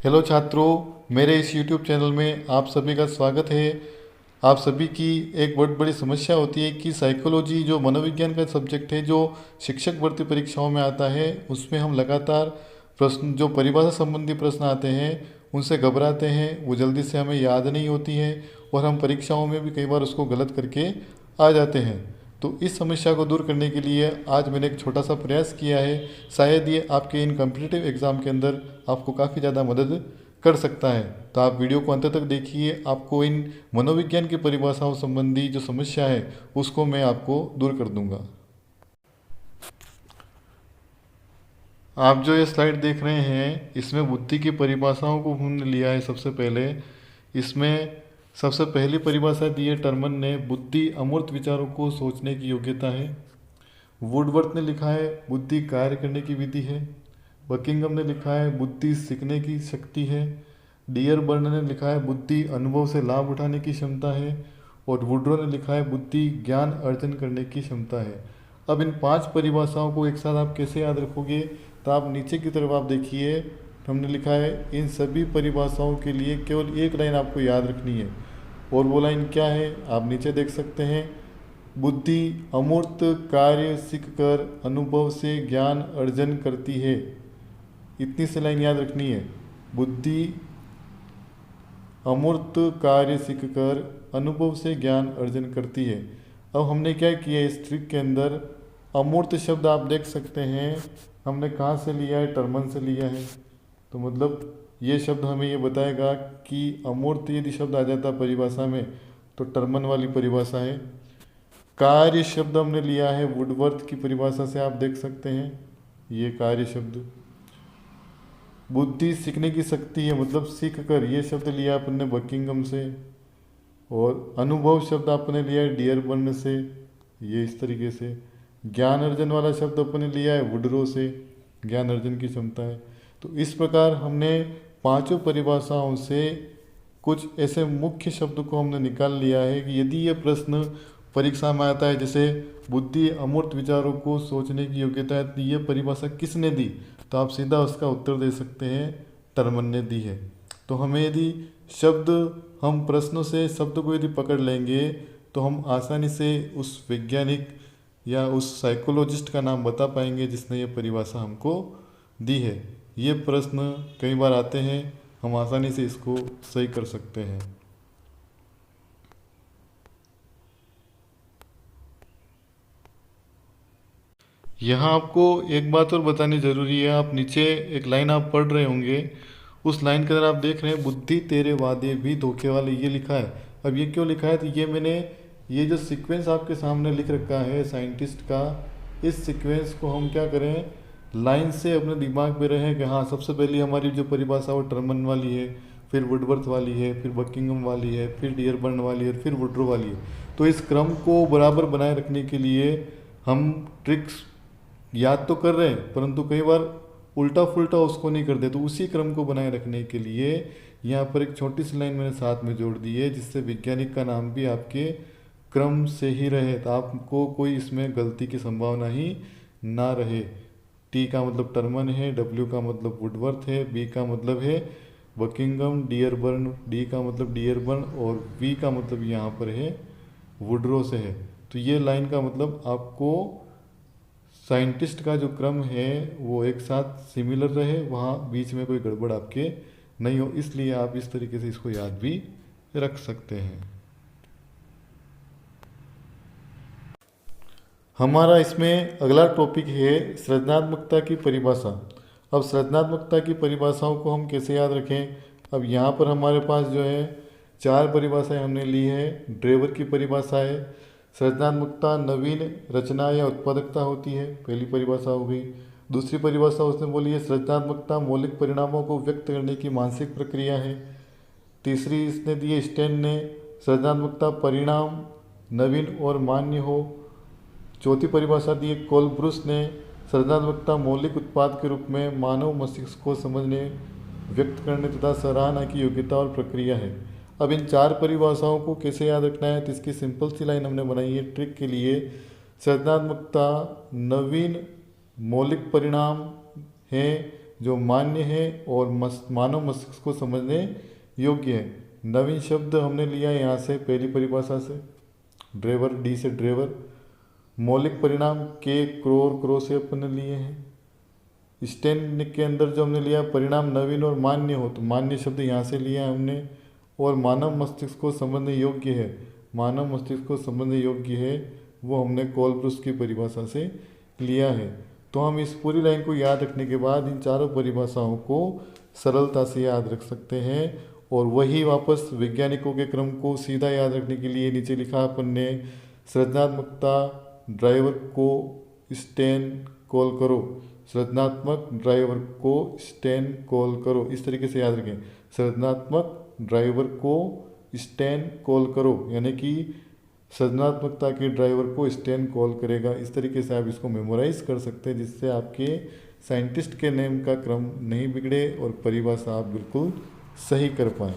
Hello छात्रों, मेरे इस YouTube चैनल में आप सभी का स्वागत है। आप सभी की एक बहुत बड़ी समस्या होती है कि साइकोलॉजी जो मनोविज्ञान का सब्जेक्ट है, जो शिक्षक भर्ती परीक्षाओं में आता है, उसमें हम लगातार प्रश्न जो परिभाषा संबंधी प्रश्न आते हैं उनसे घबराते हैं। वो जल्दी से हमें याद नहीं होती है और हम परीक्षाओं में भी कई बार उसको गलत करके आ जाते हैं। तो इस समस्या को दूर करने के लिए आज मैंने एक छोटा सा प्रयास किया है। शायद ये आपके इन कॉम्पिटिटिव एग्ज़ाम के अंदर आपको काफ़ी ज़्यादा मदद कर सकता है। तो आप वीडियो को अंत तक देखिए, आपको इन मनोविज्ञान की परिभाषाओं संबंधी जो समस्या है उसको मैं आपको दूर कर दूंगा। आप जो ये स्लाइड देख रहे हैं इसमें बुद्धि की परिभाषाओं को हमने लिया है। सबसे पहले इसमें सबसे पहली परिभाषा दी है टर्मन ने, बुद्धि अमूर्त विचारों को सोचने की योग्यता है। वुडवर्थ ने लिखा है बुद्धि कार्य करने की विधि है। बकिंगम ने लिखा है बुद्धि सीखने की शक्ति है। डियरबर्न ने लिखा है बुद्धि अनुभव से लाभ उठाने की क्षमता है। और वुड्रो ने लिखा है बुद्धि ज्ञान अर्जन करने की क्षमता है। अब इन 5 परिभाषाओं को एक साथ आप कैसे याद रखोगे? तो आप नीचे की तरफ आप देखिए, हमने लिखा है इन सभी परिभाषाओं के लिए केवल एक लाइन आपको याद रखनी है। और वो लाइन क्या है आप नीचे देख सकते हैं। बुद्धि अमूर्त कार्य सीखकर अनुभव से ज्ञान अर्जन करती है। इतनी सी लाइन याद रखनी है। बुद्धि अमूर्त कार्य सीखकर अनुभव से ज्ञान अर्जन करती है। अब हमने क्या किया इस ट्रिक के अंदर, अमूर्त शब्द आप देख सकते हैं हमने कहाँ से लिया है, टर्मन से लिया है। तो मतलब ये शब्द हमें ये बताएगा कि अमूर्त यदि शब्द आ जाता परिभाषा में तो टर्मन वाली परिभाषा है। कार्य शब्द हमने लिया है वुडवर्थ की परिभाषा से, आप देख सकते हैं ये कार्य शब्द। बुद्धि सीखने की शक्ति है मतलब सीख कर, ये शब्द लिया अपन ने बकिंगम से। और अनुभव शब्द आपने लिया है डियरबर्न से, ये इस तरीके से। ज्ञान अर्जन वाला शब्द अपन ने लिया है वुडरो से, ज्ञान अर्जन की क्षमता है। तो इस प्रकार हमने पांचों परिभाषाओं से कुछ ऐसे मुख्य शब्द को हमने निकाल लिया है कि यदि ये प्रश्न परीक्षा में आता है, जैसे बुद्धि अमूर्त विचारों को सोचने की योग्यता है, तो ये परिभाषा किसने दी? तो आप सीधा उसका उत्तर दे सकते हैं टर्मन ने दी है। तो हमें यदि शब्द, हम प्रश्नों से शब्द को यदि पकड़ लेंगे तो हम आसानी से उस वैज्ञानिक या उस साइकोलॉजिस्ट का नाम बता पाएंगे जिसने ये परिभाषा हमको दी है। ये प्रश्न कई बार आते हैं, हम आसानी से इसको सही कर सकते हैं। यहाँ आपको एक बात और बतानी ज़रूरी है। आप नीचे एक लाइन आप पढ़ रहे होंगे, उस लाइन के अंदर आप देख रहे हैं बुद्धि तेरे वादे भी धोखे वाले, ये लिखा है। अब ये क्यों लिखा है? तो ये मैंने ये जो सीक्वेंस आपके सामने लिख रखा है साइंटिस्ट का, इस सीक्वेंस को हम क्या करें, लाइन से अपने दिमाग में रहे कि हाँ सबसे पहले हमारी जो परिभाषा वो टर्मन वाली है, फिर वुडवर्थ वाली है, फिर बकिंगम वाली है, फिर डियरबर्न वाली है, फिर वुड्रो वाली है। तो इस क्रम को बराबर बनाए रखने के लिए हम ट्रिक्स याद तो कर रहे हैं परंतु कई बार उल्टा फुल्टा उसको नहीं करते। तो उसी क्रम को बनाए रखने के लिए यहाँ पर एक छोटी सी लाइन मैंने साथ में जोड़ दी है, जिससे वैज्ञानिक का नाम भी आपके क्रम से ही रहे, तो आपको कोई इसमें गलती की संभावना ही ना रहे। टी का मतलब टर्मन है, डब्ल्यू का मतलब वुडवर्थ है, बी का मतलब है बकिंगम, डियरबर्न, डी का मतलब डियरबर्न और वी का मतलब यहाँ पर है वुड्रो से है। तो ये लाइन का मतलब आपको साइंटिस्ट का जो क्रम है वो एक साथ सिमिलर रहे, वहाँ बीच में कोई गड़बड़ आपके नहीं हो, इसलिए आप इस तरीके से इसको याद भी रख सकते हैं। हमारा इसमें अगला टॉपिक है सृजनात्मकता की परिभाषा। अब सृजनात्मकता की परिभाषाओं को हम कैसे याद रखें? अब यहाँ पर हमारे पास जो है 4 परिभाषाएं हमने ली है। ड्रेवर की परिभाषा है, सृजनात्मकता नवीन रचना या उत्पादकता होती है, पहली परिभाषा हो गई। दूसरी परिभाषा उसने बोली है सृजनात्मकता मौलिक परिणामों को व्यक्त करने की मानसिक प्रक्रिया है। तीसरी इसने दी है स्टैन ने, सृजनात्मकता परिणाम नवीन और मान्य हो। चौथी परिभाषा दी है कोलब्रुस ने, सृजनात्मकता मौलिक उत्पाद के रूप में मानव मस्तिष्क को समझने, व्यक्त करने तथा सराहना की योग्यता और प्रक्रिया है। अब इन 4 परिभाषाओं को कैसे याद रखना है? तो इसकी सिंपल सी लाइन हमने बनाई है ट्रिक के लिए। सृजनात्मकता नवीन मौलिक परिणाम है जो मान्य है और मानव मस्तिष्क को समझने योग्य है। नवीन शब्द हमने लिया है यहाँ से पहली परिभाषा से, ड्राइवर, डी से ड्राइवर। मौलिक परिणाम के, क्रो से अपन ने लिए हैं। स्टेन के अंदर जो हमने लिया परिणाम नवीन और मान्य हो, तो मान्य शब्द यहाँ से लिया है हमने। और मानव मस्तिष्क को समझने योग्य है, मानव मस्तिष्क को समझने योग्य है, वो हमने कोलब्रुक की परिभाषा से लिया है। तो हम इस पूरी लाइन को याद रखने के बाद इन चारों परिभाषाओं को सरलता से याद रख सकते हैं। और वही वापस वैज्ञानिकों के क्रम को सीधा याद रखने के लिए नीचे लिखा अपन ने, सृजनात्मकता ड्राइवर को स्टेन कॉल करो, सृजनात्मक ड्राइवर को स्टेन कॉल करो, इस तरीके से याद रखें। सृजनात्मक ड्राइवर को स्टेन कॉल करो, यानी कि सृजनात्मकता के ड्राइवर को स्टेन कॉल करेगा। इस तरीके से आप इसको मेमोराइज कर सकते हैं, जिससे आपके साइंटिस्ट के नेम का क्रम नहीं बिगड़े और परिभाषा आप बिल्कुल सही कर पाएँ।